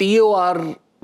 TOR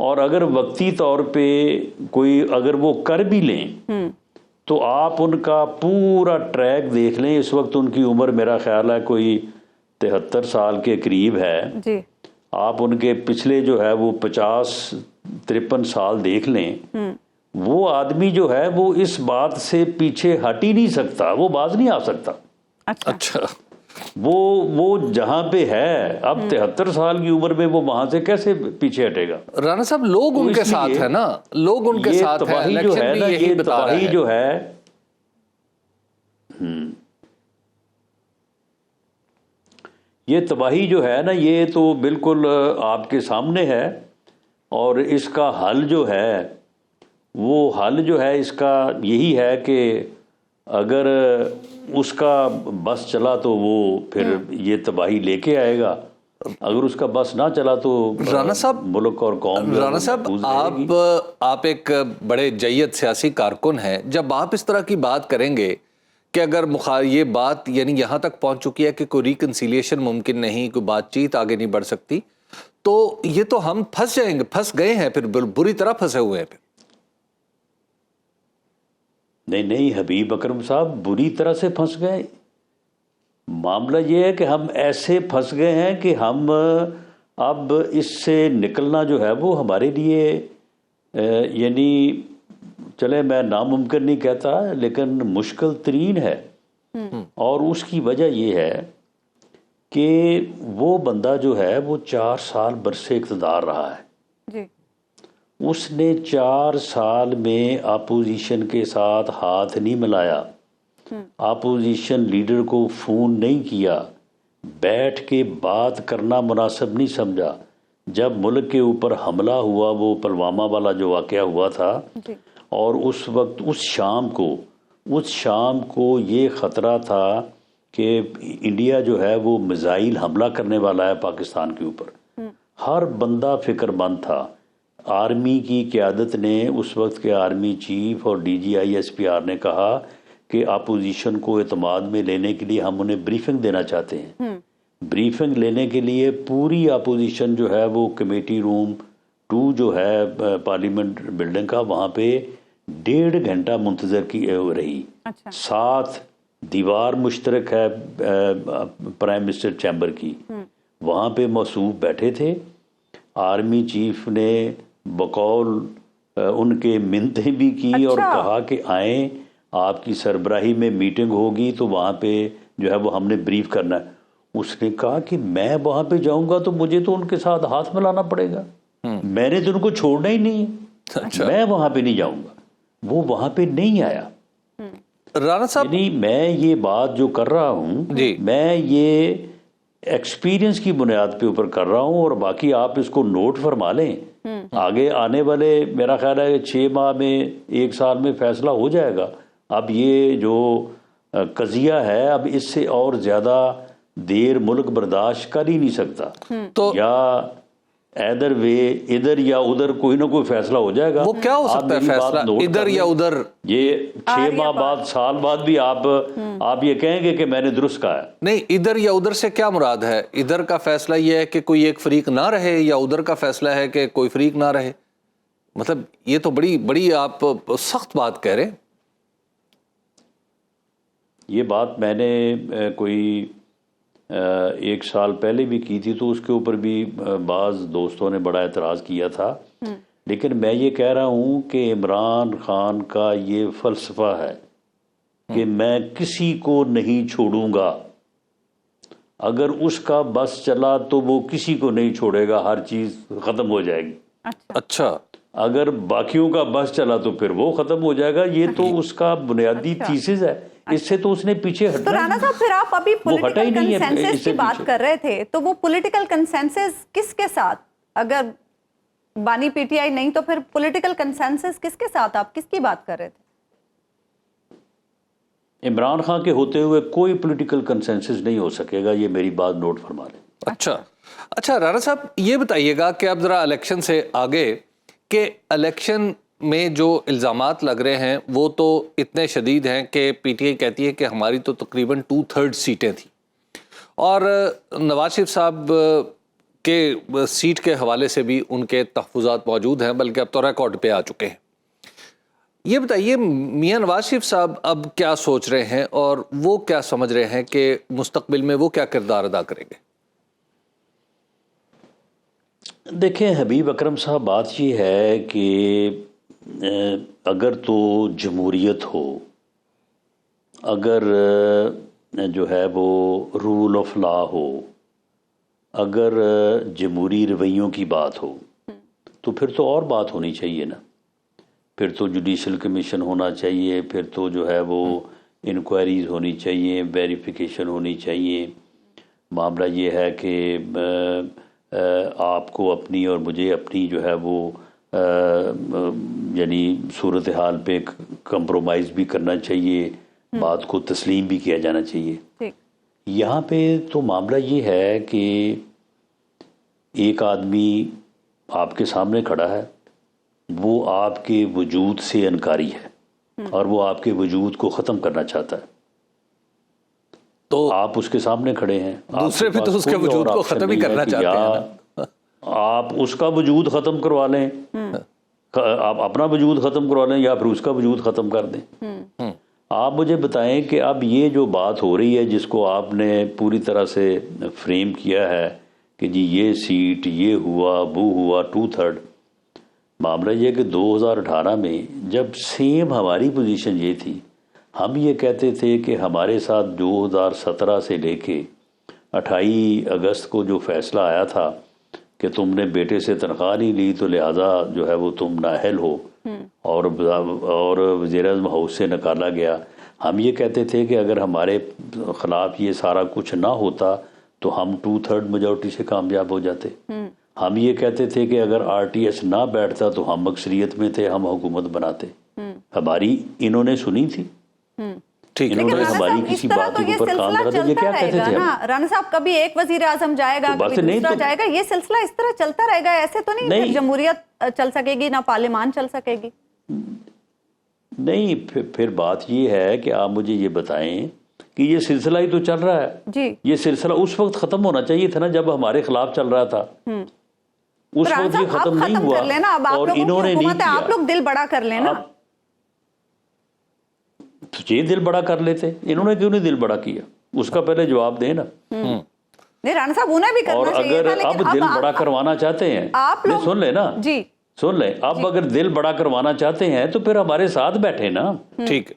اور اگر وقتی طور پہ کوئی اگر وہ کر بھی لیں تو آپ ان کا پورا ٹریک دیکھ لیں. اس وقت ان کی عمر میرا خیال ہے کوئی 73 سال کے قریب ہے. جی. آپ ان کے پچھلے جو ہے وہ 50-53 سال دیکھ لیں. وہ آدمی جو ہے وہ اس بات سے پیچھے ہٹ ہی نہیں سکتا, وہ باز نہیں آ سکتا. اچھا. وہ جہاں پہ ہے اب 73 سال کی عمر میں وہ وہاں سے کیسے پیچھے ہٹے گا؟ رانا صاحب لوگ ان کے ساتھ ہیں نا, لوگ ان کے ساتھ ہیں. تباہی جو ہے نا, یہ تباہی جو ہے یہ تباہی جو ہے نا, یہ تو بالکل آپ کے سامنے ہے. اور اس کا حل جو ہے وہ حل جو ہے اس کا یہی ہے کہ اگر اس کا بس چلا تو وہ پھر یہ تباہی لے کے آئے گا, اگر اس کا بس نہ چلا تو رانا صاحب ملک اور قوم. رانا صاحب آپ ایک بڑے جید سیاسی کارکن ہیں, جب آپ اس طرح کی بات کریں گے کہ اگر یہ بات یعنی یہاں تک پہنچ چکی ہے کہ کوئی ریکنسیلیشن ممکن نہیں, کوئی بات چیت آگے نہیں بڑھ سکتی, تو یہ تو ہم پھنس جائیں گے, پھنس گئے ہیں, پھر بری طرح پھنسے ہوئے ہیں. پھر نہیں حبیب اکرم صاحب, بری طرح سے پھنس گئے. معاملہ یہ ہے کہ ہم ایسے پھنس گئے ہیں کہ ہم اب اس سے نکلنا جو ہے وہ ہمارے لیے یعنی چلے میں ناممکن نہیں کہتا لیکن مشکل ترین ہے. اور اس کی وجہ یہ ہے کہ وہ بندہ جو ہے وہ 4 سال برس اقتدار رہا ہے. جی. اس نے 4 سال میں اپوزیشن کے ساتھ ہاتھ نہیں ملایا, اپوزیشن لیڈر کو فون نہیں کیا, بیٹھ کے بات کرنا مناسب نہیں سمجھا. جب ملک کے اوپر حملہ ہوا, وہ پلوامہ والا جو واقعہ ہوا تھا, اور اس وقت اس شام کو یہ خطرہ تھا کہ انڈیا جو ہے وہ میزائل حملہ کرنے والا ہے پاکستان کے اوپر, ہر بندہ فکر مند تھا. آرمی کی قیادت نے, اس وقت کے آرمی چیف اور DGI SPR نے کہا کہ اپوزیشن کو اعتماد میں لینے کے لیے ہم انہیں بریفنگ دینا چاہتے ہیں. بریفنگ لینے کے لیے پوری اپوزیشن جو ہے وہ کمیٹی روم 2 جو ہے پارلیمنٹ بلڈنگ کا, وہاں پہ 1.5 گھنٹہ منتظر کی رہی. ساتھ دیوار مشترک ہے پرائم منسٹر چیمبر کی, وہاں پہ موصوف بیٹھے تھے. آرمی چیف نے بقول ان کے منتیں بھی کی اور کہا کہ آئیں, آپ کی سربراہی میں میٹنگ ہوگی تو وہاں پہ جو ہے وہ ہم نے بریف کرنا ہے. اس نے کہا کہ میں وہاں پہ جاؤں گا تو مجھے تو ان کے ساتھ ہاتھ ملانا پڑے گا, میں نے تو ان کو چھوڑنا ہی نہیں ہے, میں وہاں پہ نہیں جاؤں گا. وہ وہاں پہ نہیں آیا. رانا صاحب یعنی میں یہ بات جو کر رہا ہوں میں یہ ایکسپیرینس کی بنیاد پہ اوپر کر رہا ہوں, اور باقی آپ اس کو نوٹ فرما لیں. آگے آنے والے میرا خیال ہے 6 ماہ میں 1 سال میں فیصلہ ہو جائے گا. اب یہ جو قضیہ ہے اب اس سے اور زیادہ دیر ملک برداشت کر ہی نہیں سکتا. تو یا ادھر وے, ادھر یا ادھر کوئی نہ کوئی فیصلہ ہو جائے گا. وہ کیا ہو سکتا ہے فیصلہ, ادھر یا ادھر؟ یہ 6 ماہ بعد, سال بعد بھی آپ یہ کہیں گے کہ میں نے درست کہا ہے. نہیں, ادھر یا ادھر سے کیا مراد ہے؟ ادھر کا فیصلہ یہ ہے کہ کوئی ایک فریق نہ رہے, یا ادھر کا فیصلہ ہے کہ کوئی فریق نہ رہے؟ مطلب یہ تو بڑی آپ سخت بات کہہ رہے ہیں. یہ بات میں نے کوئی 1 سال پہلے بھی کی تھی, تو اس کے اوپر بھی بعض دوستوں نے بڑا اعتراض کیا تھا. لیکن میں یہ کہہ رہا ہوں کہ عمران خان کا یہ فلسفہ ہے کہ میں کسی کو نہیں چھوڑوں گا. اگر اس کا بس چلا تو وہ کسی کو نہیں چھوڑے گا, ہر چیز ختم ہو جائے گی. اچھا. اگر باقیوں کا بس چلا تو پھر وہ ختم ہو جائے گا. یہ تو اس کا بنیادی تھیسس ہے, اس سے تو اس نے پیچھے ہٹنا. تو رانا صاحب پھر آپ ابھی پولیٹیکل کنسنسس کی بات کر رہے تھے, تو وہ پولیٹیکل کنسنسس کس کے ساتھ؟ اگر بانی PTI نہیں تو پھر پولیٹیکل کنسنسس کس کے ساتھ, آپ کس کی بات کر رہے تھے؟ عمران خان کے ہوتے ہوئے کوئی پولیٹیکل کنسنسس نہیں ہو سکے گا, یہ میری بات نوٹ فرما لیں. اچھا رانا صاحب یہ بتائیے گا کہ اب ذرا الیکشن سے آگے, کہ الیکشن میں جو الزامات لگ رہے ہیں وہ تو اتنے شدید ہیں کہ PTI کہتی ہے کہ ہماری تو تقریباً 2/3 سیٹیں تھیں, اور نواز شریف صاحب کہ سیٹ کے حوالے سے بھی ان کے تحفظات موجود ہیں، بلکہ اب تو ریکارڈ پہ آ چکے ہیں۔ یہ بتائیے میاں نواز شریف صاحب اب کیا سوچ رہے ہیں اور وہ کیا سمجھ رہے ہیں کہ مستقبل میں وہ کیا کردار ادا کریں گے؟ دیکھیں حبیب اکرم صاحب، بات یہ ہے کہ اگر تو جمہوریت ہو، اگر جو ہے وہ رول آف لا ہو، اگر جمہوری رویوں کی بات ہو، تو پھر تو اور بات ہونی چاہیے نا۔ پھر تو جوڈیشل کمیشن ہونا چاہیے، پھر تو جو ہے وہ انکوائریز ہونی چاہیے، ویریفیکیشن ہونی چاہیے۔ معاملہ یہ ہے کہ آپ کو اپنی اور مجھے اپنی جو ہے وہ یعنی صورتحال پہ کمپرومائز بھی کرنا چاہیے، بات کو تسلیم بھی کیا جانا چاہیے۔ یہاں پہ تو معاملہ یہ ہے کہ ایک آدمی آپ کے سامنے کھڑا ہے، وہ آپ کے وجود سے انکاری ہے اور وہ آپ کے وجود کو ختم کرنا چاہتا ہے، تو آپ اس کے سامنے کھڑے ہیں، دوسرے بھی تو اس کے وجود کو ختم ہی کرنا چاہتے ہیں۔ آپ اس کا وجود ختم کروا لیں، آپ اپنا وجود ختم کروا لیں، یا پھر اس کا وجود ختم کر دیں۔ آپ مجھے بتائیں کہ اب یہ جو بات ہو رہی ہے، جس کو آپ نے پوری طرح سے فریم کیا ہے کہ جی یہ سیٹ، یہ ہوا، وہ ہوا، 2/3، معاملہ یہ کہ 2018 میں جب سیم ہماری پوزیشن یہ تھی، ہم یہ کہتے تھے کہ ہمارے ساتھ 2017 سے لے کے 28 اگست کو جو فیصلہ آیا تھا کہ تم نے بیٹے سے تنخواہ نہیں لی تو لہٰذا جو ہے وہ تم نااہل ہو، اور وزیر اعظم ہاؤس سے نکالا گیا، ہم یہ کہتے تھے کہ اگر ہمارے خلاف یہ سارا کچھ نہ ہوتا تو ہم 2/3 میجورٹی سے کامیاب ہو جاتے۔ ہم یہ کہتے تھے کہ اگر RTS نہ بیٹھتا تو ہم اکثریت میں تھے، ہم حکومت بناتے۔ ہماری انہوں نے سنی تھی، انہوں نے ہماری کسی بات کے اوپر کام کرا تھا۔ یہ کیا کہتے تھے رانا صاحب، کبھی ایک وزیر اعظم جائے گا، کبھی دوسرا جائے گا، یہ سلسلہ اس طرح چلتا رہے گا؟ ایسے تو نہیں جمہوریت چل سکے گی، نہ پارلیمان چل سکے گی؟ نہیں، پھر بات یہ ہے کہ آپ مجھے یہ بتائیں کہ یہ سلسلہ ہی تو چل رہا ہے جی۔ یہ سلسلہ اس وقت ختم ہونا چاہیے تھا نا جب ہمارے خلاف چل رہا تھا، اس وقت یہ ختم نہیں ہوا اور انہوں نے نہیں کیا۔ آپ لوگ دل بڑا کر لینا، یہ دل بڑا کر لیتے، انہوں نے کیوں نہیں دل بڑا کیا؟ اس کا پہلے جواب دیں نا۔ نہیں رانا صاحب، انہیں بھی کرنا چاہیے تھا، لیکن اب دل بڑا کروانا چاہتے ہیں، آپ لوگ سن لیں نا، جی سن لیں، اب اگر دل بڑا کروانا چاہتے ہیں تو پھر ہمارے ساتھ بیٹھے نا۔ ٹھیک،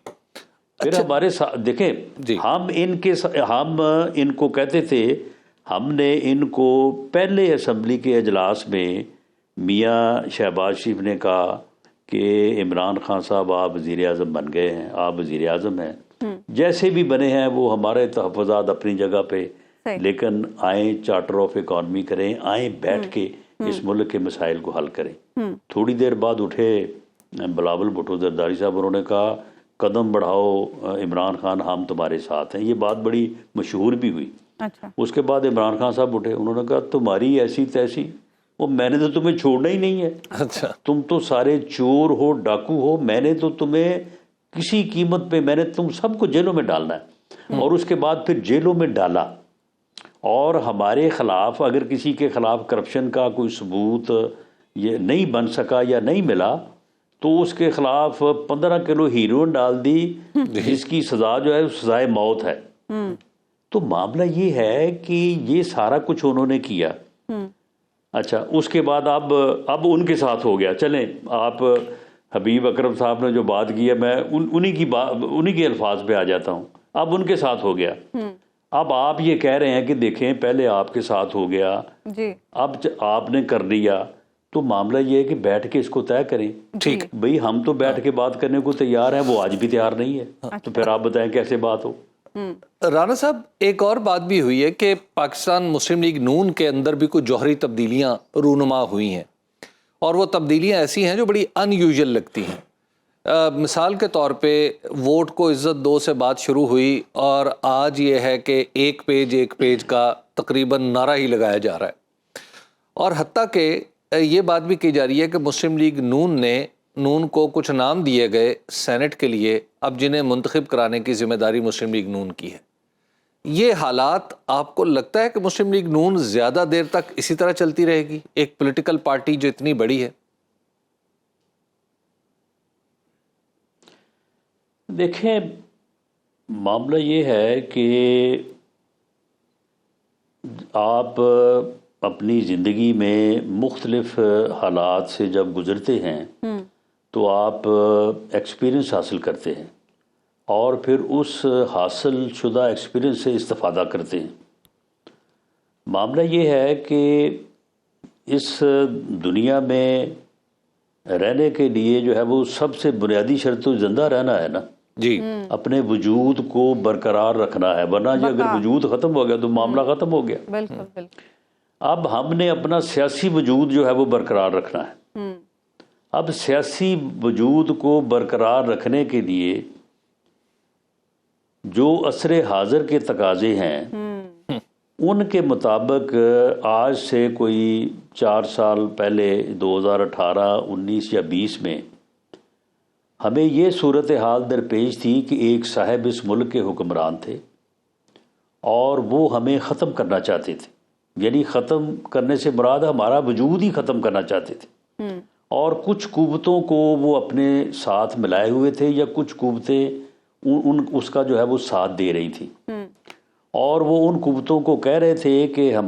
پھر ہمارے ساتھ دیکھیں، ہم ان کو کہتے تھے، ہم نے ان کو پہلے اسمبلی کے اجلاس میں میاں شہباز شریف نے کہا کہ عمران خان صاحب آپ وزیر اعظم بن گئے ہیں، آپ وزیر اعظم ہیں، جیسے بھی بنے ہیں وہ ہمارے تحفظات اپنی جگہ پہ، لیکن آئیں چارٹر آف اکانومی کریں، آئیں بیٹھ کے اس ملک کے مسائل کو حل کریں۔ تھوڑی دیر بعد اٹھے بلاول بھٹو زرداری صاحب، انہوں نے کہا قدم بڑھاؤ عمران خان، ہم تمہارے ساتھ ہیں۔ یہ بات بڑی مشہور بھی ہوئی۔ اس کے بعد عمران خان صاحب اٹھے، انہوں نے کہا تمہاری ایسی تیسی، وہ میں نے تو تمہیں چھوڑنا ہی نہیں ہے، تم تو سارے چور ہو، ڈاکو ہو، میں نے تو تمہیں کسی قیمت پہ، میں نے تم سب کو جیلوں میں ڈالنا ہے۔ اور اس کے بعد پھر جیلوں میں ڈالا، اور ہمارے خلاف اگر کسی کے خلاف کرپشن کا کوئی ثبوت یہ نہیں بن سکا یا نہیں ملا تو اس کے خلاف 15 کلو ہیروئن ڈال دی، جس کی سزا جو ہے سزائے موت ہے۔ تو معاملہ یہ ہے کہ یہ سارا کچھ انہوں نے کیا۔ اچھا، اس کے بعد اب ان کے ساتھ ہو گیا۔ چلیں، آپ حبیب اکرم صاحب نے جو بات کی ہے، میں انہی کے الفاظ پہ آ جاتا ہوں۔ اب ان کے ساتھ ہو گیا، اب آپ یہ کہہ رہے ہیں کہ دیکھیں پہلے آپ کے ساتھ ہو گیا، اب آپ نے کر لیا، تو معاملہ یہ ہے کہ بیٹھ کے اس کو طے کریں۔ ٹھیک بھئی، ہم تو بیٹھ کے بات کرنے کو تیار ہیں، وہ آج بھی تیار نہیں ہے، تو پھر آپ بتائیں کیسے بات ہو۔ رانا صاحب، ایک اور بات بھی ہوئی ہے کہ پاکستان مسلم لیگ نون کے اندر بھی کچھ جوہری تبدیلیاں رونما ہوئی ہیں، اور وہ تبدیلیاں ایسی ہیں جو بڑی ان یوزل لگتی ہیں۔ مثال کے طور پہ ووٹ کو عزت دو سے بات شروع ہوئی، اور آج یہ ہے کہ ایک پیج کا تقریباً نعرہ ہی لگایا جا رہا ہے، اور حتیٰ کہ یہ بات بھی کی جا رہی ہے کہ مسلم لیگ نون کو کچھ نام دیے گئے سینٹ کے لیے، اب جنہیں منتخب کرانے کی ذمہ داری مسلم لیگ نون کی ہے۔ یہ حالات آپ کو لگتا ہے کہ مسلم لیگ نون زیادہ دیر تک اسی طرح چلتی رہے گی، ایک پولیٹیکل پارٹی جو اتنی بڑی ہے؟ دیکھیں، معاملہ یہ ہے کہ آپ اپنی زندگی میں مختلف حالات سے جب گزرتے ہیں تو آپ ایکسپیرئنس حاصل کرتے ہیں اور پھر اس حاصل شدہ ایکسپیرئنس سے استفادہ کرتے ہیں۔ معاملہ یہ ہے کہ اس دنیا میں رہنے کے لیے جو ہے وہ سب سے بنیادی شرط تو زندہ رہنا ہے نا، جی، اپنے وجود کو برقرار رکھنا ہے، ورنہ یہ اگر وجود ختم ہو گیا تو معاملہ ختم ہو گیا۔ بالکل بالکل۔ اب ہم نے اپنا سیاسی وجود جو ہے وہ برقرار رکھنا ہے۔ اب سیاسی وجود کو برقرار رکھنے کے لیے جو عصر حاضر کے تقاضے ہیں ان کے مطابق آج سے کوئی 4 سال پہلے 2018، 19 یا 20 میں ہمیں یہ صورتحال درپیش تھی کہ ایک صاحب اس ملک کے حکمران تھے اور وہ ہمیں ختم کرنا چاہتے تھے، یعنی ختم کرنے سے مراد ہمارا وجود ہی ختم کرنا چاہتے تھے، اور کچھ قوتوں کو وہ اپنے ساتھ ملائے ہوئے تھے یا کچھ قوتیں اس کا جو ہے وہ ساتھ دے رہی تھی، اور وہ ان قوتوں کو کہہ رہے تھے کہ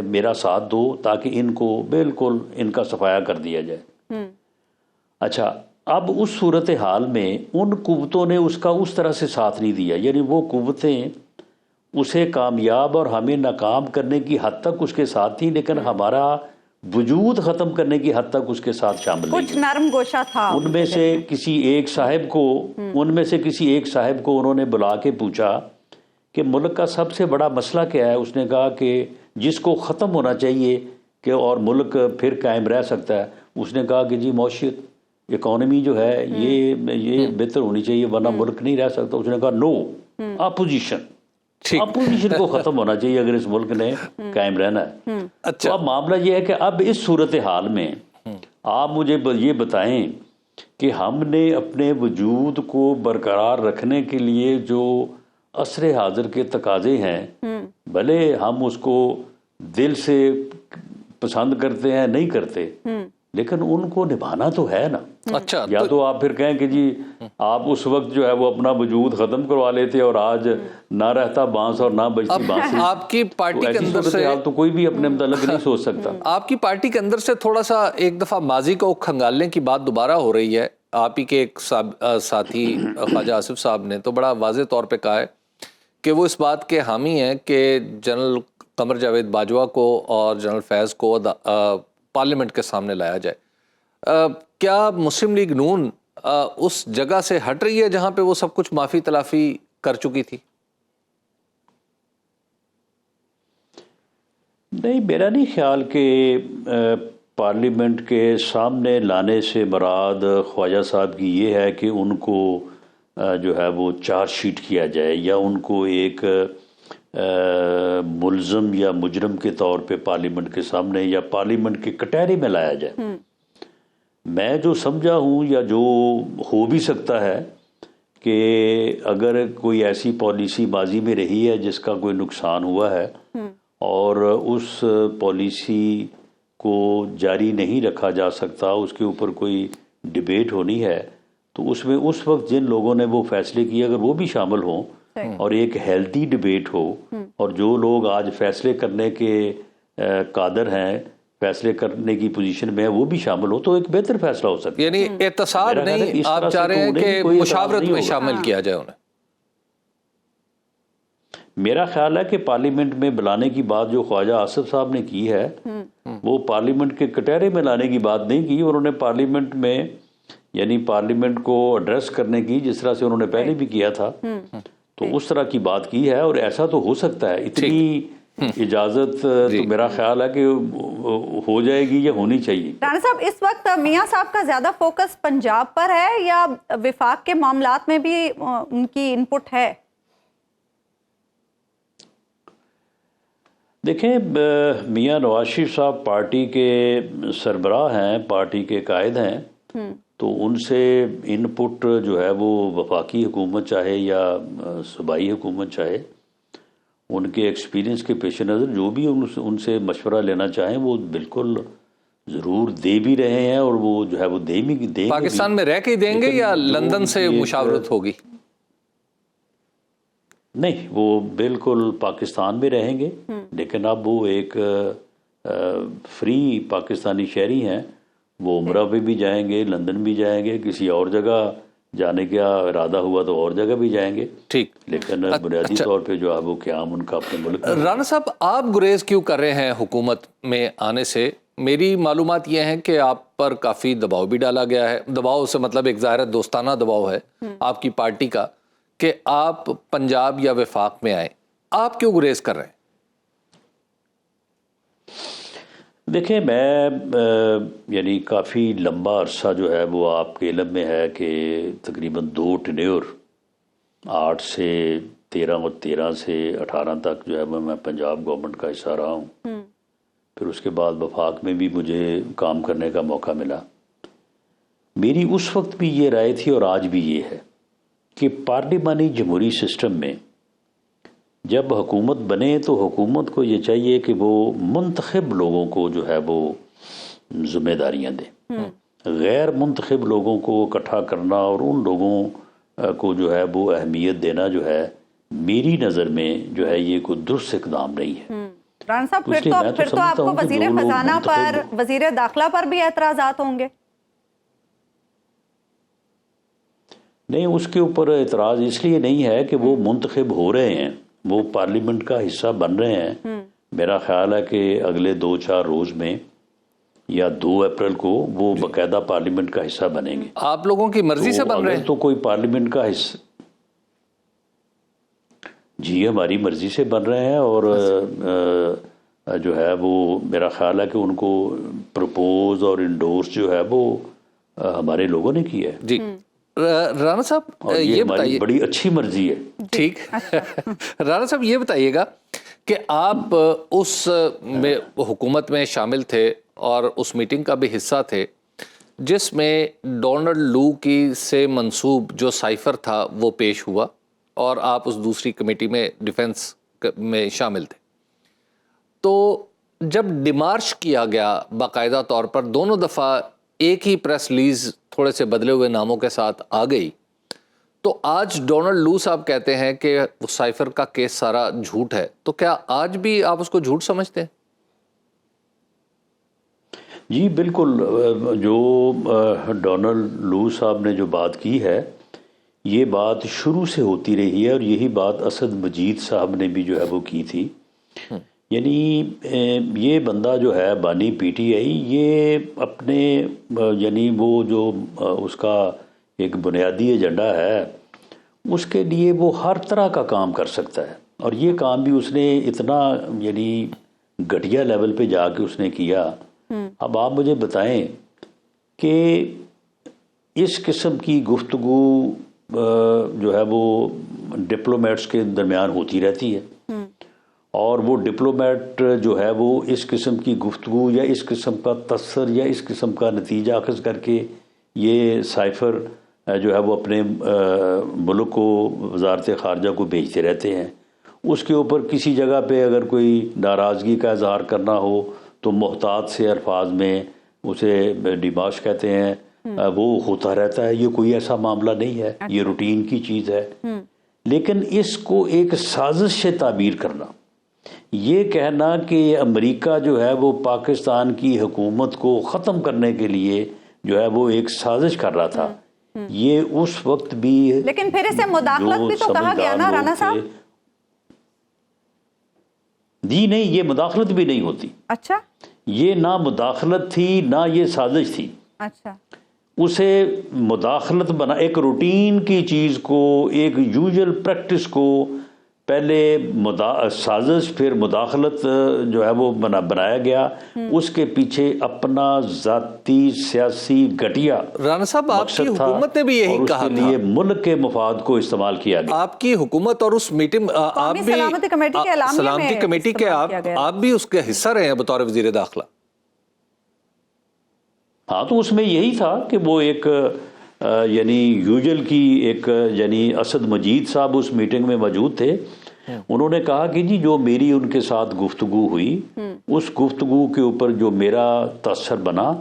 میرا ساتھ دو تاکہ ان کو بالکل ان کا صفایا کر دیا جائے۔ اچھا، اب اس صورتحال میں ان قوتوں نے اس کا اس طرح سے ساتھ نہیں دیا، یعنی وہ قوتیں اسے کامیاب اور ہمیں ناکام کرنے کی حد تک اس کے ساتھ تھی، لیکن ہمارا وجود ختم کرنے کی حد تک اس کے ساتھ شامل نہیں کچھ نرم گوشہ تھا۔ ان میں سے کسی ایک صاحب کو انہوں نے بلا کے پوچھا کہ ملک کا سب سے بڑا مسئلہ کیا ہے؟ اس نے کہا کہ جس کو ختم ہونا چاہیے کہ اور ملک پھر قائم رہ سکتا ہے، اس نے کہا کہ جی معیشت، اکانومی جو ہے یہ بہتر ہونی چاہیے ورنہ ملک نہیں رہ سکتا۔ اس نے کہا نو، اپوزیشن کو ختم ہونا چاہیے اگر اس ملک نے قائم رہنا ہے۔ تو اب معاملہ یہ ہے کہ اب اس صورتحال میں آپ مجھے یہ بتائیں کہ ہم نے اپنے وجود کو برقرار رکھنے کے لیے جو عصر حاضر کے تقاضے ہیں، بھلے ہم اس کو دل سے پسند کرتے ہیں نہیں کرتے، لیکن ان کو نبھانا تو ہے نا۔ اچھا، یا تو آپ پھر کہیں کہ جی آپ اس وقت جو ہے وہ اپنا وجود ختم کروا لیتے اور آج نہ رہتا بانس اور نہ بجتی بانسری۔ آپ کی پارٹی کے اندر سے تو کوئی بھی اپنے متعلق نہیں سوچ سکتا۔ آپ کی پارٹی کے اندر سے تھوڑا سا ایک دفعہ ماضی کو کھنگالنے کی بات دوبارہ ہو رہی ہے۔ آپ ہی کے ایک ساتھی خواجہ آصف صاحب نے تو بڑا واضح طور پہ کہا ہے کہ وہ اس بات کے حامی ہیں کہ جنرل قمر جاوید باجوہ کو اور جنرل فیض کو پارلیمنٹ کے سامنے لایا جائے۔ کیا مسلم لیگ نون اس جگہ سے ہٹ رہی ہے جہاں پہ وہ سب کچھ معافی تلافی کر چکی تھی؟ نہیں، میرا نہیں خیال کہ پارلیمنٹ کے سامنے لانے سے مراد خواجہ صاحب کی یہ ہے کہ ان کو جو ہے وہ چارج شیٹ کیا جائے یا ان کو ایک ملزم یا مجرم کے طور پہ پارلیمنٹ کے سامنے یا پارلیمنٹ کے کٹہرے میں لایا جائے۔ میں جو سمجھا ہوں یا جو ہو بھی سکتا ہے کہ اگر کوئی ایسی پالیسی ماضی میں رہی ہے جس کا کوئی نقصان ہوا ہے اور اس پالیسی کو جاری نہیں رکھا جا سکتا، اس کے اوپر کوئی ڈیبیٹ ہونی ہے، تو اس میں اس وقت جن لوگوں نے وہ فیصلے کیے اگر وہ بھی شامل ہوں اور ایک ہیلتھی ڈیبیٹ ہو، اور جو لوگ آج فیصلے کرنے کے قادر ہیں، فیصلے کرنے کی پوزیشن میں ہے، وہ بھی شامل ہو تو ایک بہتر فیصلہ ہو سکتا ہے۔ یعنی احتساب نہیں، آپ چاہ رہے ہیں کہ مشاورت میں شامل کیا جائے انہیں؟ میرا خیال ہے کہ پارلیمنٹ میں بلانے کی بات جو خواجہ آصف صاحب نے کی ہے وہ پارلیمنٹ کے کٹہرے میں لانے کی بات نہیں کی، انہوں نے پارلیمنٹ میں یعنی پارلیمنٹ کو ایڈریس کرنے کی جس طرح سے انہوں نے پہلے بھی کیا تھا، تو اس طرح کی بات کی ہے، اور ایسا تو ہو سکتا ہے۔ اتنی اجازت تو میرا خیال ہے کہ ہو جائے گی یا ہونی چاہیے۔ رانا صاحب، اس وقت میاں صاحب کا زیادہ فوکس پنجاب پر ہے یا وفاق کے معاملات میں بھی ان کی انپٹ ہے؟ دیکھیں، میاں نواز شریف صاحب پارٹی کے سربراہ ہیں، پارٹی کے قائد ہیں، تو ان سے ان پٹ جو ہے وہ وفاقی حکومت چاہے یا صوبائی حکومت چاہے ان کے ایکسپیرینس کے پیش نظر جو بھی ان سے مشورہ لینا چاہیں وہ بالکل ضرور دے بھی رہے ہیں، اور وہ جو ہے وہ دیں گے. پاکستان میں رہ کے دیں گے یا لندن سے مشاورت ہوگی؟ نہیں، وہ بالکل پاکستان میں رہیں گے، لیکن اب وہ ایک فری پاکستانی شہری ہیں، وہ عمرہ پہ بھی جائیں گے، لندن بھی جائیں گے، کسی اور جگہ جانے کا ارادہ ہوا تو اور جگہ بھی جائیں گے. ٹھیک، لیکن بنیادی طور پہ جو ہے وہ قیام ان کا اپنے ملک میں. رانا صاحب، آپ گریز کیوں کر رہے ہیں حکومت میں آنے سے؟ میری معلومات یہ ہیں کہ آپ پر کافی دباؤ بھی ڈالا گیا ہے. دباؤ سے مطلب ایک ظاہر دوستانہ دباؤ ہے آپ کی پارٹی کا کہ آپ پنجاب یا وفاق میں آئیں. آپ کیوں گریز کر رہے ہیں؟ دیکھیں، میں یعنی کافی لمبا عرصہ جو ہے وہ آپ کے علم میں ہے کہ تقریباً 2 ٹینیور 8 سے 13 اور 13 سے 18 تک جو ہے وہ میں پنجاب گورنمنٹ کا حصہ رہا ہوں. پھر اس کے بعد وفاق میں بھی مجھے کام کرنے کا موقع ملا. میری اس وقت بھی یہ رائے تھی اور آج بھی یہ ہے کہ پارلیمانی جمہوری سسٹم میں جب حکومت بنے تو حکومت کو یہ چاہیے کہ وہ منتخب لوگوں کو جو ہے وہ ذمہ داریاں دیں. غیر منتخب لوگوں کو اکٹھا کرنا اور ان لوگوں کو جو ہے وہ اہمیت دینا جو ہے میری نظر میں جو ہے یہ کوئی درست اقدام نہیں ہے. رانا صاحب، پھر تو آپ کو وزیر خزانہ پر، وزیر داخلہ پر بھی اعتراضات ہوں گے؟ نہیں، اس کے اوپر اعتراض اس لیے نہیں ہے کہ وہ منتخب ہو رہے ہیں، وہ پارلیمنٹ کا حصہ بن رہے ہیں. میرا خیال ہے کہ اگلے 2-4 روز میں یا 2 اپریل کو وہ باقاعدہ پارلیمنٹ کا حصہ بنیں گے. آپ لوگوں کی مرضی سے بن رہے ہیں؟ تو کوئی پارلیمنٹ کا حصہ، جی ہماری مرضی سے بن رہے ہیں، اور جو ہے وہ میرا خیال ہے کہ ان کو پروپوز اور انڈورس جو ہے وہ ہمارے لوگوں نے کیا ہے. جی رانا صاحب، یہ بتائیے، بڑی اچھی مرضی ہے. ٹھیک. رانا صاحب، یہ بتائیے گا کہ آپ اس حکومت میں شامل تھے اور اس میٹنگ کا بھی حصہ تھے جس میں ڈونلڈ لو کی سے منسوب جو سائفر تھا وہ پیش ہوا، اور آپ اس دوسری کمیٹی میں ڈیفنس میں شامل تھے. تو جب ڈیمارش کیا گیا باقاعدہ طور پر، دونوں دفعہ ایک ہی پریس ریلیز تھوڑے سے بدلے ہوئے ناموں کے ساتھ آ گئی، تو آج ڈونلڈ لو صاحب کہتے ہیں کہ وہ سائفر کا کیس سارا جھوٹ ہے. تو کیا آج بھی آپ اس کو جھوٹ سمجھتے ہیں؟ جی بالکل. جو ڈونلڈ لو صاحب نے جو بات کی ہے، یہ بات شروع سے ہوتی رہی ہے، اور یہی بات اسد مجید صاحب نے بھی جو ہے وہ کی تھی. یعنی یہ بندہ جو ہے بانی پی ٹی آئی، یہ اپنے یعنی وہ جو اس کا ایک بنیادی ایجنڈا ہے اس کے لیے وہ ہر طرح کا کام کر سکتا ہے، اور یہ کام بھی اس نے اتنا یعنی گھٹیا لیول پہ جا کے اس نے کیا. اب آپ مجھے بتائیں کہ اس قسم کی گفتگو جو ہے وہ ڈپلومیٹس کے درمیان ہوتی رہتی ہے، اور وہ ڈپلومیٹ جو ہے وہ اس قسم کی گفتگو یا اس قسم کا تاثر یا اس قسم کا نتیجہ اخذ کر کے یہ سائفر جو ہے وہ اپنے ملک کو، وزارت خارجہ کو بھیجتے رہتے ہیں. اس کے اوپر کسی جگہ پہ اگر کوئی ناراضگی کا اظہار کرنا ہو تو محتاط سے الفاظ میں اسے ڈیمارش کہتے ہیں، وہ ہوتا رہتا ہے. یہ کوئی ایسا معاملہ نہیں ہے، یہ روٹین کی چیز ہے. لیکن اس کو ایک سازش سے تعبیر کرنا، یہ کہنا کہ امریکہ جو ہے وہ پاکستان کی حکومت کو ختم کرنے کے لیے جو ہے وہ ایک سازش کر رہا تھا، یہ اس وقت بھی، لیکن پھر اسے مداخلت بھی تو کہا گیا نا رانا صاحب. جی نہیں، یہ مداخلت بھی نہیں ہوتی. اچھا، یہ نہ مداخلت تھی نہ یہ سازش تھی. اچھا، اسے مداخلت بنا، ایک روٹین کی چیز کو، ایک یوزل پریکٹس کو پہلے سازش پھر مداخلت جو ہے وہ بنایا گیا. اس کے پیچھے اپنا ذاتی سیاسی گھٹیا رانا صاحب، آپ کی حکومت نے بھی یہی کہا تھا، اور اس کے لیے ملک کے مفاد کو استعمال کیا گیا. آپ کی حکومت اور اس میٹنگ، آپ بھی سلامتی کمیٹی کے اعلامیہ میں، سلامتی کمیٹی کے آپ بھی اس کے حصہ رہے ہیں بطور وزیر داخلہ. ہاں، تو اس میں یہی تھا کہ وہ ایک یعنی یوجل کی ایک یعنی اسد مجید صاحب اس میٹنگ میں موجود تھے، انہوں نے کہا کہ جی جو میری ان کے ساتھ گفتگو ہوئی اس گفتگو کے اوپر جو میرا تاثر بنا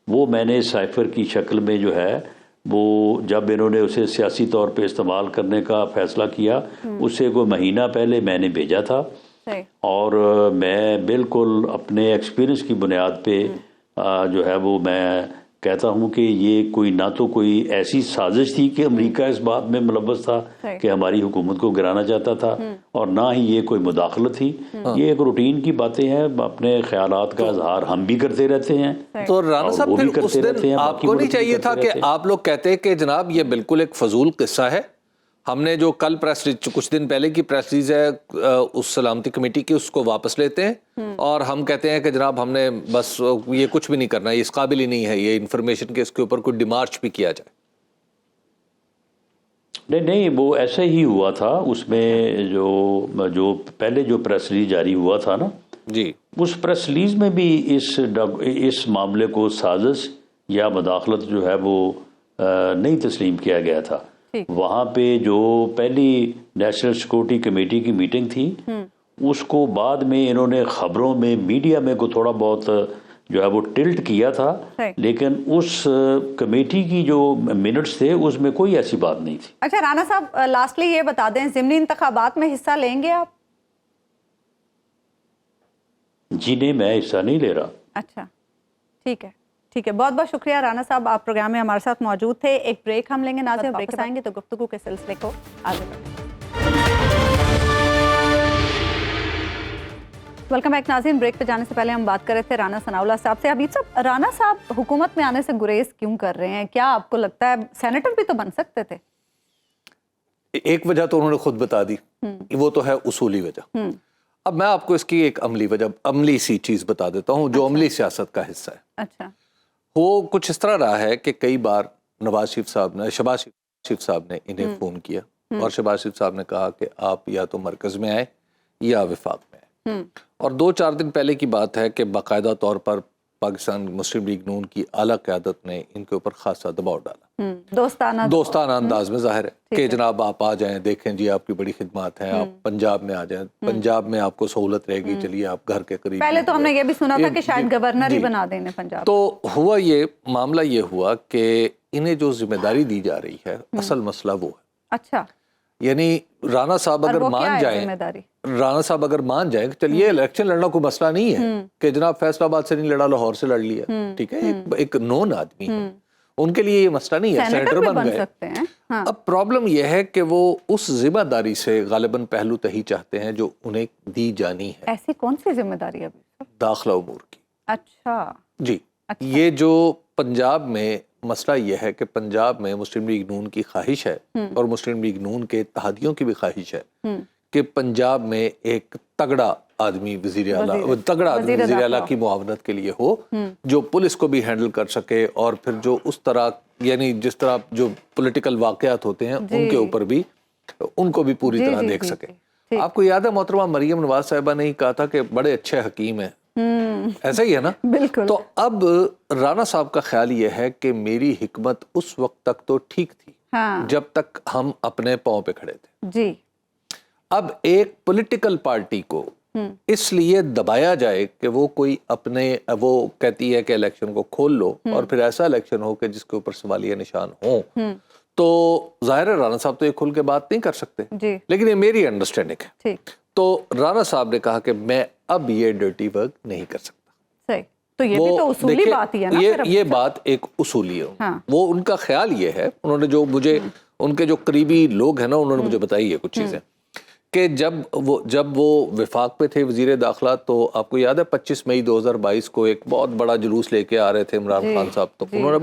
وہ میں نے سائفر کی شکل میں جو ہے وہ جب انہوں نے اسے سیاسی طور پہ استعمال کرنے کا فیصلہ کیا اس سے کوئی مہینہ پہلے میں نے بھیجا تھا، اور میں بالکل اپنے ایکسپیرینس کی بنیاد پہ جو ہے وہ میں کہتا ہوں کہ یہ کوئی نہ تو کوئی ایسی سازش تھی کہ امریکہ اس بات میں ملوث تھا کہ ہماری حکومت کو گرانا چاہتا تھا، اور نہ ہی یہ کوئی مداخلت تھی، یہ ایک روٹین کی باتیں ہیں، اپنے خیالات کا اظہار ہم بھی کرتے رہتے ہیں۔ تو رانا صاحب پھر اس دن آپ کو نہیں چاہیے تھا کہ آپ لوگ کہتے کہ جناب یہ بالکل ایک فضول قصہ ہے، ہم نے جو کل پریس کچھ دن پہلے کی پریس ریلیز ہے اس سلامتی کمیٹی کی اس کو واپس لیتے ہیں اور ہم کہتے ہیں کہ جناب ہم نے بس یہ کچھ بھی نہیں کرنا، یہ اس قابل ہی نہیں ہے یہ انفارمیشن کے اس کے اوپر کوئی ڈیمارچ بھی کیا جائے؟ نہیں وہ ایسا ہی ہوا تھا، اس میں جو پہلے جو پریس ریلیز جاری ہوا تھا نا جی، اس پریس ریلیز میں بھی اس معاملے کو سازش یا مداخلت جو ہے وہ نہیں تسلیم کیا گیا تھا۔ وہاں پہ جو پہلی نیشنل سیکورٹی کمیٹی کی میٹنگ تھی اس کو بعد میں انہوں نے خبروں میں میڈیا میں کو تھوڑا بہت جو ہے وہ ٹلٹ کیا تھا، لیکن اس کمیٹی کی جو منٹس تھے اس میں کوئی ایسی بات نہیں تھی۔ اچھا رانا صاحب لاسٹلی یہ بتا دیں ضمنی انتخابات میں حصہ لیں گے آپ؟ جی نہیں، میں حصہ نہیں لے رہا۔ اچھا ٹھیک ہے، ٹھیک ہے، بہت بہت شکریہ رانا صاحب، آپ پروگرام میں ہمارے ساتھ موجود تھے۔ ایک بریک ہم لیں گے، ناظرین بریک سے آئیں گے تو گفتگو کے سلسلے کو آگے بڑھیں گے۔ ویلکم بیک ناظرین، بریک پہ جانے سے پہلے ہم بات کر رہے تھے رانا ثناء اللہ صاحب سے۔ حبیب صاحب، رانا صاحب حکومت میں آنے سے گریز کیوں کر رہے ہیں؟ کیا آپ کو لگتا ہے سینیٹر بھی تو بن سکتے تھے؟ ایک وجہ تو انہوں نے خود بتا دی، وہ تو ہے اصولی وجہ۔ اب میں آپ کو اس کی ایک عملی وجہ، عملی سی چیز بتا دیتا ہوں جو عملی سیاست کا حصہ ہے۔ اچھا، وہ کچھ اس طرح رہا ہے کہ کئی بار شہباز شریف صاحب نے انہیں فون کیا اور شہباز شریف صاحب نے کہا کہ آپ یا تو مرکز میں آئیں یا وفاق میں آئیں، اور 2-4 دن پہلے کی بات ہے کہ باقاعدہ طور پر پاکستان مسلم لیگ نون کی اعلیٰ قیادت نے ان کے اوپر خاصا دباؤ ڈالا، دوستانہ انداز میں، ظاہر ہے کہ جناب آپ آ جائیں، دیکھیں جی آپ کی بڑی خدمات ہیں، آپ پنجاب میں آ جائیں، پنجاب میں آپ کو سہولت رہے گی، چلیے آپ گھر کے قریب۔ پہلے تو ہم نے یہ بھی سنا تھا کہ شاید گورنر ہی بنا دیں پنجاب۔ تو ہوا یہ معاملہ یہ ہوا کہ انہیں جو ذمہ داری دی جا رہی ہے اصل مسئلہ وہ ہے۔ اچھا، یعنی رانا صاحب اگر مان جائیں، رانا صاحب اگر مان جائیں کہ چلیے الیکشن لڑنا کوئی مسئلہ نہیں ہے کہ جناب فیصل آباد سے نہیں لڑا لاہور سے لڑ لیا، ٹھیک ہے، ایک نون آدمی ہے، ان کے لیے یہ مسئلہ نہیں ہے، سینیٹر بن گئے۔ اب پرابلم یہ ہے کہ وہ اس ذمہ داری سے غالباً پہلو تہی چاہتے ہیں جو انہیں دی جانی ہے۔ ایسی کون سی ذمہ داری ابھی؟ داخلہ امور کی۔ اچھا جی، یہ جو پنجاب میں مسئلہ یہ ہے کہ پنجاب میں مسلم لیگ نون کی خواہش ہے اور مسلم لیگ نون کے اتحادیوں کی بھی خواہش ہے کہ پنجاب میں ایک تگڑا آدمی وزیر اعلیٰ کی معاونت کے لیے ہو، جو پولیس کو بھی ہینڈل کر سکے اور پھر جو اس طرح یعنی جس طرح جو پولیٹیکل واقعات ہوتے ہیں ان کے اوپر بھی ان کو بھی پوری طرح دیکھ سکے۔ آپ کو یاد ہے محترمہ مریم نواز صاحبہ نے ہی کہا تھا کہ بڑے اچھے حکیم ہیں، ایسا ہی ہے نا؟ بالکل۔ تو اب رانا صاحب کا خیال یہ ہے کہ میری حکمت اس وقت تک تو ٹھیک تھی جب تک ہم اپنے پاؤں پہ کھڑے تھے، جی، اب ایک پولیٹیکل پارٹی کو اس لیے دبایا جائے کہ وہ کوئی وہ کہتی ہے کہ الیکشن کو کھول لو اور پھر ایسا الیکشن ہو کہ جس کے اوپر سوالیہ نشان ہوں، تو ظاہر ہے رانا صاحب تو یہ کھل کے بات نہیں کر سکتے، لیکن یہ میری انڈرسٹینڈنگ ہے۔ تو رانا صاحب نے کہا کہ میں اب یہ ڈرٹی ورک نہیں کر سکتا۔ صحیح، تو یہ بھی تو اصولی بات ہی ہے نا؟ یہ بات ایک اصولی ہے، وہ ان کا خیال یہ ہے، انہوں نے جو مجھے ان کے جو قریبی لوگ ہیں نا انہوں نے مجھے بتائی ہے کچھ چیزیں کہ جب وہ وفاق پہ تھے وزیر داخلہ تو آپ کو یاد ہے 25 مئی 2022 کو ایک بہت بڑا جلوس لے کے آ رہے تھے عمران خان صاحب، تو انہوں نے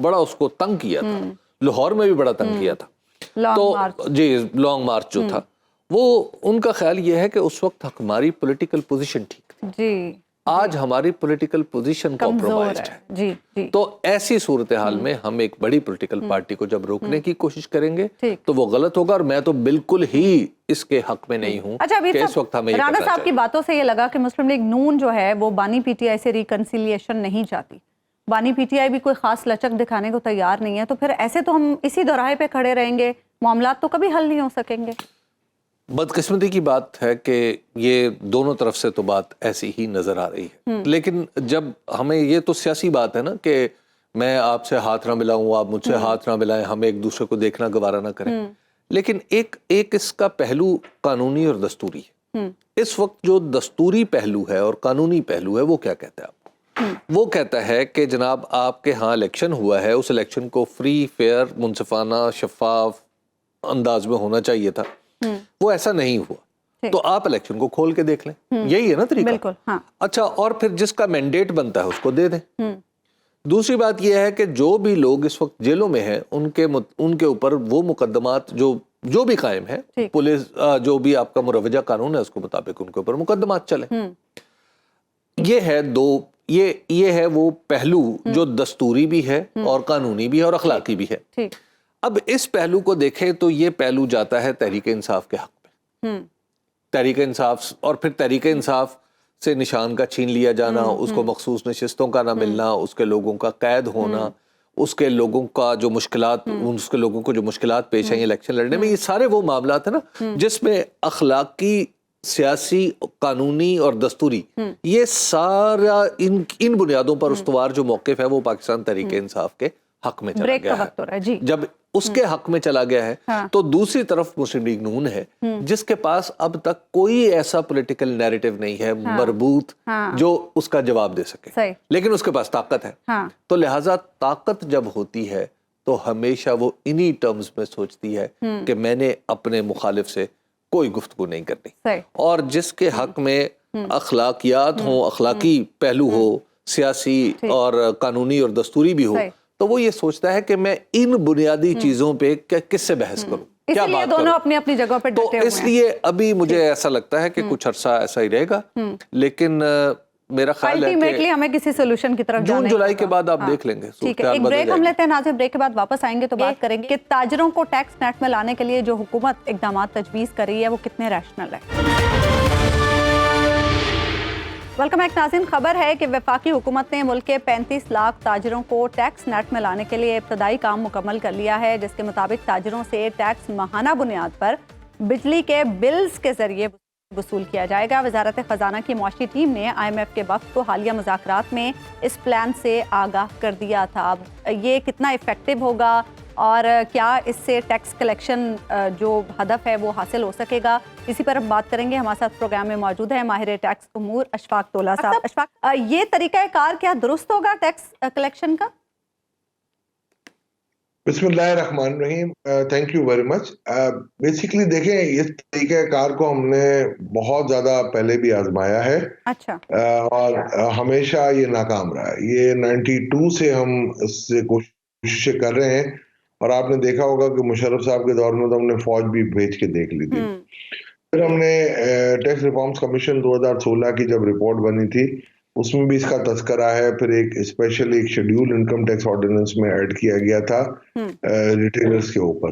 بڑا اس کو تنگ کیا تھا، لاہور میں بھی بڑا تنگ کیا تھا، تو جی لانگ مارچ جو تھا وہ ان کا خیال یہ ہے کہ اس وقت ہماری پولیٹیکل پوزیشن ٹھیک تھی، آج ہماری پولیٹیکل پوزیشن کمپرومائزڈ ہے، تو ایسی صورتحال میں ہم ایک بڑی پولیٹیکل پارٹی کو جب روکنے کی کوشش کریں گے تو وہ غلط ہوگا، اور میں تو بالکل ہی اس کے حق میں نہیں ہوں کہ اس وقت ہمیں یہ کرنا چاہیے۔ رانا صاحب کی باتوں سے یہ لگا کہ مسلم لیگ نون جو ہے وہ بانی پی ٹی آئی سے ریکنسیلیشن نہیں چاہتی، بانی پی ٹی آئی بھی کوئی خاص لچک دکھانے کو تیار نہیں ہے، تو پھر ایسے تو ہم اسی دوراہے پہ کھڑے رہیں گے، معاملات تو کبھی حل نہیں ہو سکیں گے۔ بدقسمتی کی بات ہے کہ یہ دونوں طرف سے تو بات ایسی ہی نظر آ رہی ہے، لیکن جب ہمیں یہ تو سیاسی بات ہے نا کہ میں آپ سے ہاتھ نہ ملاؤں، آپ مجھ سے ہاتھ نہ ملائیں، ہم ایک دوسرے کو دیکھنا گوارا نہ کریں، لیکن ایک اس کا پہلو قانونی اور دستوری ہے۔ اس وقت جو دستوری پہلو ہے اور قانونی پہلو ہے وہ کیا کہتا ہے آپ کو؟ وہ کہتا ہے کہ جناب آپ کے ہاں الیکشن ہوا ہے، اس الیکشن کو فری، فیئر، منصفانہ، شفاف انداز میں ہونا چاہیے تھا، وہ ایسا نہیں ہوا، تو آپ الیکشن کو کھول کے دیکھ لیں، یہی ہے نا طریقہ؟ بالکل، ہاں۔ اچھا، اور پھر جس کا مینڈیٹ بنتا ہے اس کو دے دیں۔ دوسری بات یہ ہے کہ جو بھی لوگ اس وقت جیلوں میں ہیں ان کے اوپر وہ مقدمات جو بھی قائم ہے، پولیس جو بھی آپ کا مروجہ قانون ہے اس کے مطابق ان کے اوپر مقدمات چلیں۔ یہ ہے وہ پہلو جو دستوری بھی ہے اور قانونی بھی ہے اور اخلاقی بھی ہے۔ اب اس پہلو کو دیکھیں تو یہ پہلو جاتا ہے تحریک انصاف کے حق میں۔ تحریک انصاف اور پھر تحریک انصاف سے نشان کا چھین لیا جانا، اس کو مخصوص نشستوں کا نہ ملنا، اس کے لوگوں کا قید ہونا، اس کے لوگوں کا جو مشکلات، اس کے لوگوں کو جو مشکلات پیش آئیں الیکشن لڑنے میں، یہ سارے وہ معاملات ہیں نا جس میں اخلاقی، سیاسی، قانونی اور دستوری، یہ سارا ان بنیادوں پر استوار جو موقف ہے وہ پاکستان تحریک انصاف کے حق میں چلا گیا ہے۔ جب اس کے حق میں چلا گیا ہے تو دوسری طرف مسلم لیگ نون ہے جس کے پاس اب تک کوئی ایسا پولیٹیکل نیریٹو نہیں ہے مربوط جو اس کا جواب دے سکے، لیکن اس کے پاس طاقت ہے، تو لہٰذا طاقت جب ہوتی ہے تو ہمیشہ وہ انہی ٹرمز میں سوچتی ہے کہ میں نے اپنے مخالف سے کوئی گفتگو نہیں کرنی، اور جس کے حق میں اخلاقیات ہوں، اخلاقی پہلو ہو، سیاسی اور قانونی اور دستوری بھی ہو، تو وہ یہ سوچتا ہے کہ میں ان بنیادی چیزوں پہ کس سے بحث کروں، کیا بات کروں۔ دونوں اپنی اپنی جگہ پہ ڈٹے ہوئے ہیں۔ تو اس لیے ابھی مجھے ایسا لگتا ہے کہ کچھ عرصہ ایسا ہی رہے گا، لیکن میرا خیال ہے الٹیمیٹلی ہمیں کسی سولوشن کی طرف جانا ہے۔ جون جولائی کے بعد آپ دیکھ لیں گے۔ ٹھیک ہے، ایک بریک ہم لیتے ہیں ناظرین، بریک کے بعد واپس آئیں گے تو بات کریں گے کہ تاجروں کو ٹیکس نیٹ میں لانے کے لیے جو حکومت اقدامات تجویز کر رہی ہے وہ کتنے ریشنل ہے۔ ویلکم بیک ناظرین، خبر ہے کہ وفاقی حکومت نے ملک کے 35 لاکھ تاجروں کو ٹیکس نیٹ میں لانے کے لیے ابتدائی کام مکمل کر لیا ہے، جس کے مطابق تاجروں سے ٹیکس ماہانہ بنیاد پر بجلی کے بلز کے ذریعے وصول کیا جائے گا۔ وزارت خزانہ کی معاشی ٹیم نے IMF کے وفد کو حالیہ مذاکرات میں اس پلان سے آگاہ کر دیا تھا۔ اب یہ کتنا ایفیکٹو ہوگا اور کیا اس سے ٹیکس کلیکشن جو ہدف ہے وہ حاصل ہو سکے گا، اسی پر ہم بات کریں گے۔ ہمارے ساتھ پروگرام میں موجود ہے ماہر ٹیکس امور اشفاق طولہ صاحب۔ اشفاق، یہ طریقہ کار کیا درست ہوگا ٹیکس کلیکشن کا؟ بسم اللہ الرحمن الرحیم، thank you very much. Basically دیکھیں، اس طریقہ کار کو ہم نے بہت زیادہ پہلے بھی آزمایا ہے، اچھا، اور ہمیشہ یہ ناکام رہا ہے۔ یہ 92 سے ہم اس سے کوششیں کر رہے ہیں، اور آپ نے دیکھا ہوگا کہ مشرف صاحب کے دور میں تو ہم نے فوج بھی بھیج کے دیکھ لی تھی۔ پھر ہم نے ٹیکس ریفارمز کمیشن 2016 کی جب رپورٹ بنی تھی اس میں بھی اس کا تذکرہ ہے، پھر ایک اسپیشل ایک شیڈیول انکم ٹیکس آرڈیننس میں ایڈ کیا گیا تھا ریٹیلرز کے اوپر۔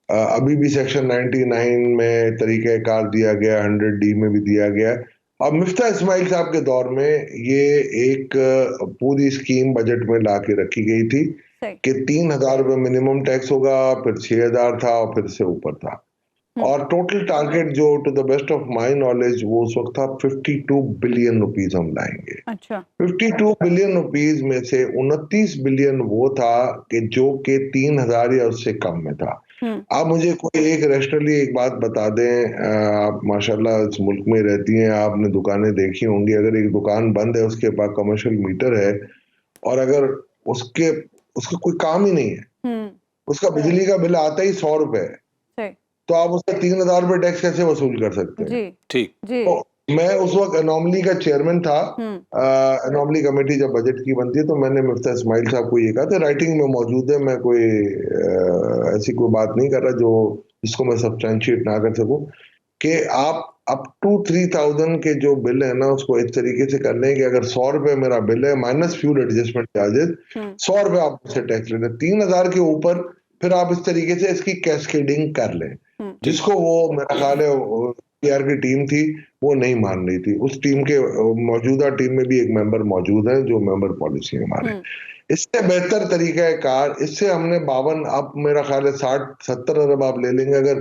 ابھی بھی سیکشن 99 میں طریقہ کار دیا گیا، 100D میں بھی دیا گیا۔ اب مفتاح اسماعیل صاحب کے دور میں یہ ایک پوری اسکیم بجٹ میں لا کے رکھی گئی تھی کہ 3,000 روپے منیمم ٹیکس ہوگا، پھر 6,000 تھا اور پھر سے اوپر تھا، اور ٹوٹل ٹارگیٹ جو to the best of my knowledge وہ اس وقت تھا 52 بلین روپیز ہم لائیں گے۔ 52 بلین روپیز میں سے 29 بلین وہ تھا کہ جو کہ 3,000 یا اس سے کم میں تھا۔ آپ مجھے کوئی ایک ریشنلی ایک بات بتا دیں، آپ ماشاءاللہ اس ملک میں رہتی ہیں، آپ نے دکانیں دیکھی ہوں گی، اگر ایک دکان بند ہے، اس کے پاس کمرشل میٹر ہے، اور اگر اس کا کوئی کام ہی نہیں ہے، اس کا بجلی کا بل آتا ہی 100 روپے ہے، تو آپ اس سے 3,000 روپے ٹیکس کیسے وصول کر سکتے ہیں؟ ٹھیک، میں اس وقت انوملی کا چیئرمین تھا، انوملی کمیٹی جب بجٹ کی بنتی ہے تو میں نے مفتاح اسماعیل صاحب کو یہ کہا تھا، رائٹنگ میں موجود ہے، میں کوئی ایسی کوئی بات نہیں کر رہا جس کو میں سبسٹینشیٹ نہ کر سکوں، کہ آپ اپ ٹو 3,000 کے جو بل ہے نا اس کو اس طریقے سے کر لیں کہ اگر 100 روپے میرا بل ہے مائنس فیول ایڈجسٹمنٹ چارجز، 100 روپے آپ سے ٹیکس لیں، 3,000 کے اوپر پھر آپ اس طریقے سے اس کی کیسکیڈنگ کر لیں، جس کو وہ میرا خیال ہے PR کی ٹیم تھی وہ نہیں مان رہی تھی۔ اس ٹیم کے موجودہ ٹیم میں بھی ایک ممبر موجود ہیں جو ممبر پالیسی ہمارے۔ اس سے بہتر طریقہ کار، اس سے ہم نے 52، اب میرا خیال ہے 60-70 ارب آپ لے لیں گے، اگر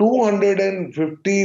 250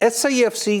SIFC